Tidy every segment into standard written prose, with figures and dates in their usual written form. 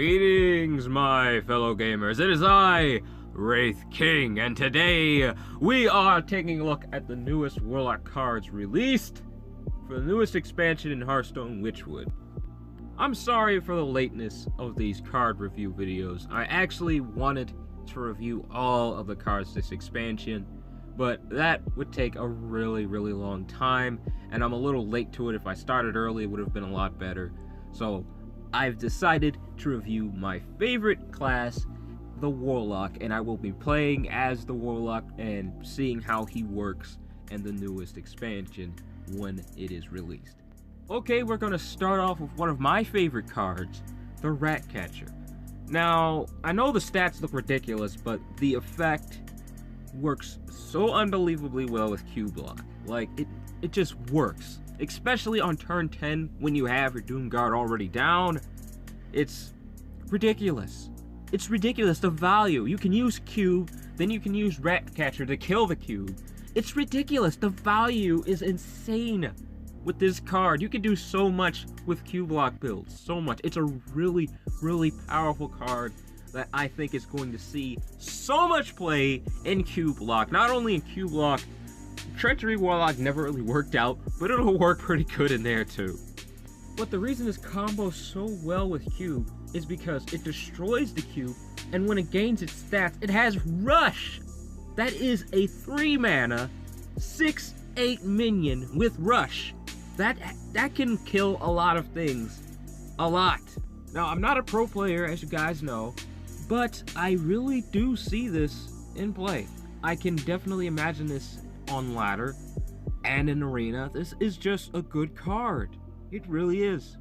Greetings, my fellow gamers. It is I, Wraith King, and today we are taking a look at the newest Warlock cards released for the newest expansion in Hearthstone Witchwood. I'm sorry for the lateness of these card review videos. I actually wanted to review all of the cards this expansion, but that would take a really long time, and I'm a little late to it. If I started early, it would have been a lot better. So I've decided to review my favorite class, the Warlock, and I will be playing as the Warlock and seeing how he works in the newest expansion when it is released. Okay, we're going to start off with one of my favorite cards, the Ratcatcher. Now, I know the stats look ridiculous, but the effect works so unbelievably well with Q-Block. Like, it just works. Especially on turn 10 when you have your Doom Guard already down. It's ridiculous. It's ridiculous, the value. You can use Cube, then you can use Ratcatcher to kill the Cube. It's ridiculous. The value is insane with this card. You can do so much with Q-Block builds. So much. It's a really powerful card that I think is going to see so much play in Q-Block. Not only in Q-Block, Treachery Warlock never really worked out, but it'll work pretty good in there too. But the reason this combos so well with Cube is because it destroys the Cube, and when it gains its stats, it has Rush! That is a 3-mana, 6/8 minion with Rush. That can kill a lot of things. A lot. Now, I'm not a pro player, as you guys know, but I really do see this in play. I can definitely imagine this on ladder and in arena. This is just a good card. It really is.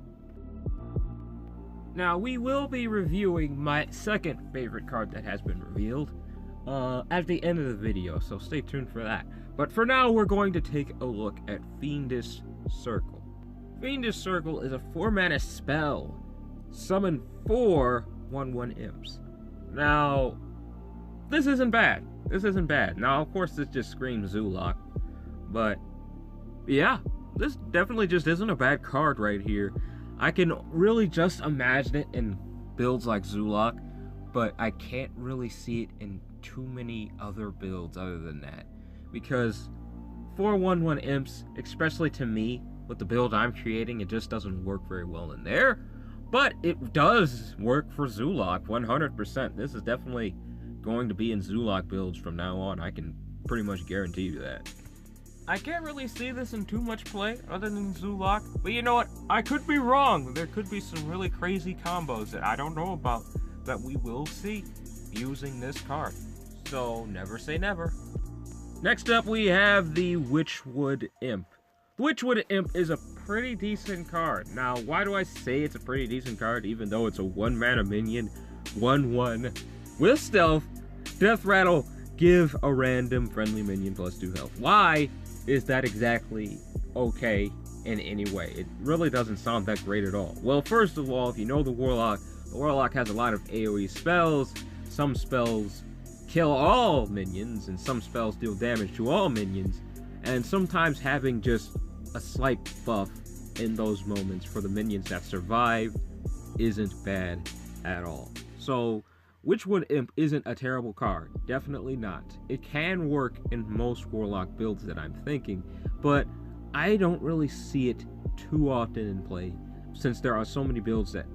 Now, we will be reviewing my second favorite card that has been revealed at the end of the video, so stay tuned for that. But for now, we're going to take a look at Fiendish Circle. Fiendish Circle is a 4-mana spell. Summon 4 1/1 imps. Now, this isn't bad. This isn't bad. Now, of course, this just screams Zoolock, but yeah, this definitely just isn't a bad card right here. I can really just imagine it in builds like Zoolock, but I can't really see it in too many other builds other than that, because 4 1/1 imps, especially to me, with the build I'm creating, it just doesn't work very well in there, but it does work for Zoolock 100%. This is definitely going to be in Zoolock builds from now on. I can pretty much guarantee you that. I can't really see this in too much play other than Zoolock, but you know what? I could be wrong. There could be some really crazy combos that I don't know about that we will see using this card. So never say never. Next up, we have the Witchwood Imp. The Witchwood Imp is a pretty decent card. Now, why do I say it's a pretty decent card even though it's a 1-mana minion, 1/1 with stealth, death rattle, give a random friendly minion +2 health? Why is that exactly okay in any way? It really doesn't sound that great at all. Well, first of all, if you know the Warlock has a lot of AoE spells. Some spells kill all minions, and some spells deal damage to all minions, and sometimes having just a slight buff in those moments for the minions that survive isn't bad at all. So Witchwood Imp isn't a terrible card. Definitely not. It can work in most Warlock builds that I'm thinking, but I don't really see it too often in play, since there are so many builds that,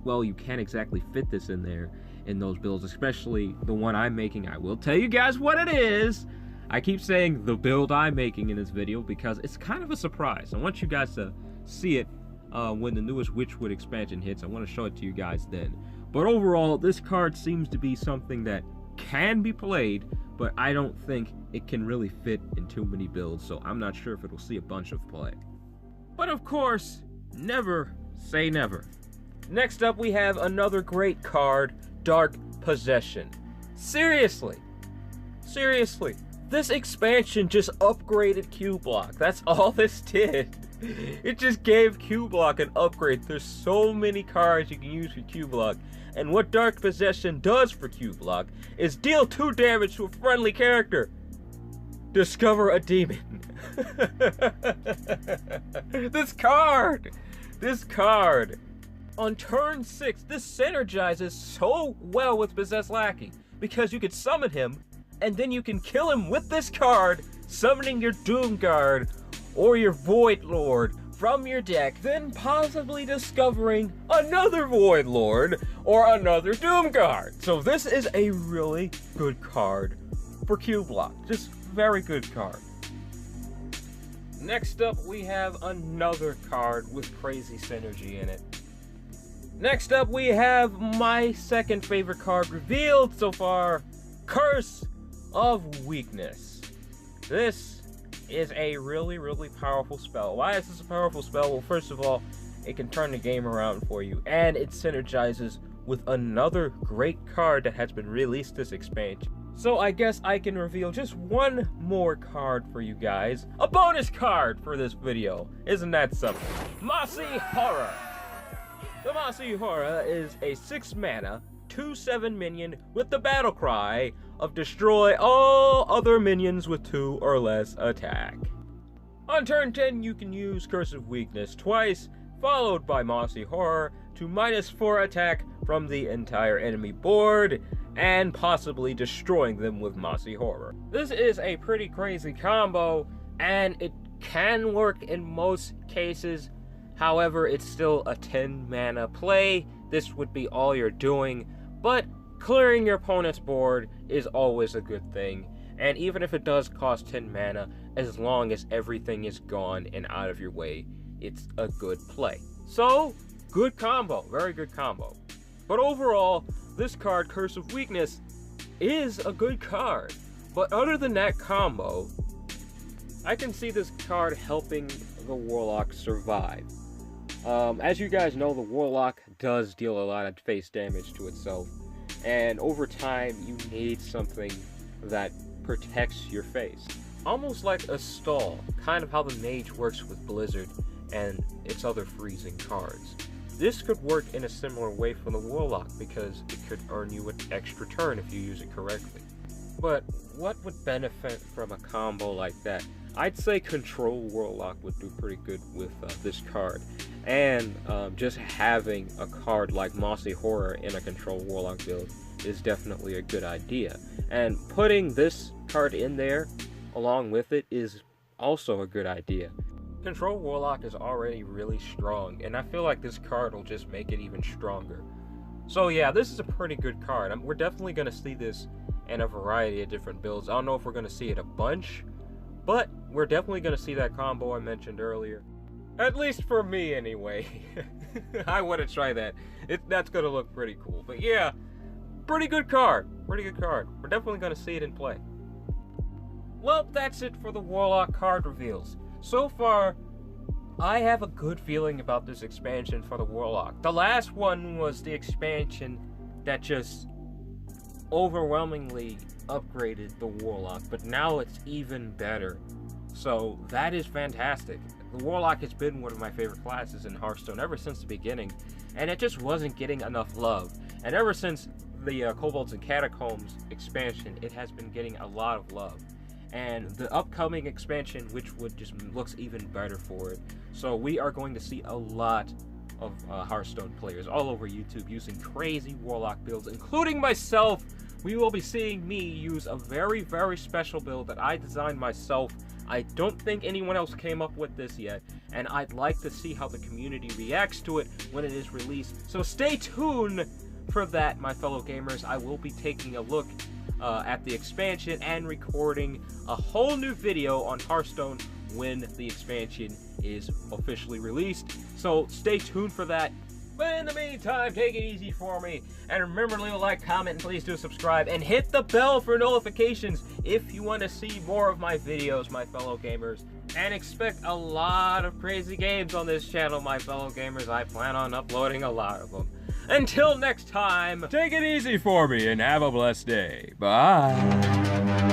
well, you can't exactly fit this in there in those builds, especially the one I'm making. I will tell you guys what it is. I keep saying the build I'm making in this video because it's kind of a surprise. I want you guys to see it when the newest Witchwood expansion hits. I want to show it to you guys then. But overall, this card seems to be something that can be played, but I don't think it can really fit in too many builds, so I'm not sure if it'll see a bunch of play. But of course, never say never. Next up, we have another great card, Dark Possession. Seriously, this expansion just upgraded Q-Block. That's all this did. It just gave Q-Block an upgrade. There's so many cards you can use for Q-Block. And what Dark Possession does for Q-Block is deal 2 damage to a friendly character. Discover a demon. This card on turn 6, this synergizes so well with Possessed Lackey, because you could summon him, and then you can kill him with this card, summoning your Doom Guard or your Void Lord from your deck, then possibly discovering another Void Lord or another Doom Guard. So this is a really good card for Q Block. Just very good card. Next up, we have another card with crazy synergy in it. Next up, we have my second favorite card revealed so far, Curse of Weakness. This is a really, really powerful spell. Why is this a powerful spell? Well, first of all, it can turn the game around for you, and it synergizes with another great card that has been released this expansion. So I guess I can reveal just one more card for you guys. A bonus card for this video. Isn't that something? Mossy Horror. The Mossy Horror is a 6-mana, 2/7 minion with the battle cry of destroy all other minions with 2 or less attack. On turn 10, you can use Curse of Weakness twice, followed by Mossy Horror to -4 attack from the entire enemy board, and possibly destroying them with Mossy Horror. This is a pretty crazy combo, and it can work in most cases. However, it's still a 10-mana play. This would be all you're doing, but clearing your opponent's board is always a good thing, and even if it does cost 10 mana, as long as everything is gone and out of your way, it's a good play. So, good combo, very good combo. But overall, this card, Curse of Weakness, is a good card. But other than that combo, I can see this card helping the Warlock survive. As you guys know, the Warlock does deal a lot of face damage to itself, and over time you need something that protects your face. Almost like a stall, kind of how the Mage works with Blizzard and its other freezing cards. This could work in a similar way for the Warlock, because it could earn you an extra turn if you use it correctly. But what would benefit from a combo like that? I'd say Control Warlock would do pretty good with this card. And just having a card like Mossy Horror in a Control Warlock build is definitely a good idea. And putting this card in there along with it is also a good idea. Control Warlock is already really strong, and I feel like this card will just make it even stronger. So yeah, this is a pretty good card. We're definitely going to see this in a variety of different builds. I don't know if we're going to see it a bunch, but we're definitely going to see that combo I mentioned earlier. At least for me, anyway. I want to try that. That's going to look pretty cool. But yeah, pretty good card. Pretty good card. We're definitely going to see it in play. Well, that's it for the Warlock card reveals. So far, I have a good feeling about this expansion for the Warlock. The last one was the expansion that just overwhelmingly upgraded the Warlock, but now it's even better. So that is fantastic. The Warlock has been one of my favorite classes in Hearthstone ever since the beginning, and it just wasn't getting enough love. And ever since the Kobolds and Catacombs expansion, it has been getting a lot of love. And the upcoming expansion, Witchwood, just looks even better for it. So we are going to see a lot of Hearthstone players all over YouTube using crazy Warlock builds, including myself. We will be seeing me use a very, very special build that I designed myself. I don't think anyone else came up with this yet, and I'd like to see how the community reacts to it when it is released. So stay tuned for that, my fellow gamers. I will be taking a look at the expansion and recording a whole new video on Hearthstone when the expansion is officially released. So stay tuned for that. But in the meantime, take it easy for me. And remember to leave a like, comment, and please do subscribe. And hit the bell for notifications if you want to see more of my videos, my fellow gamers. And expect a lot of crazy games on this channel, my fellow gamers. I plan on uploading a lot of them. Until next time, take it easy for me and have a blessed day. Bye.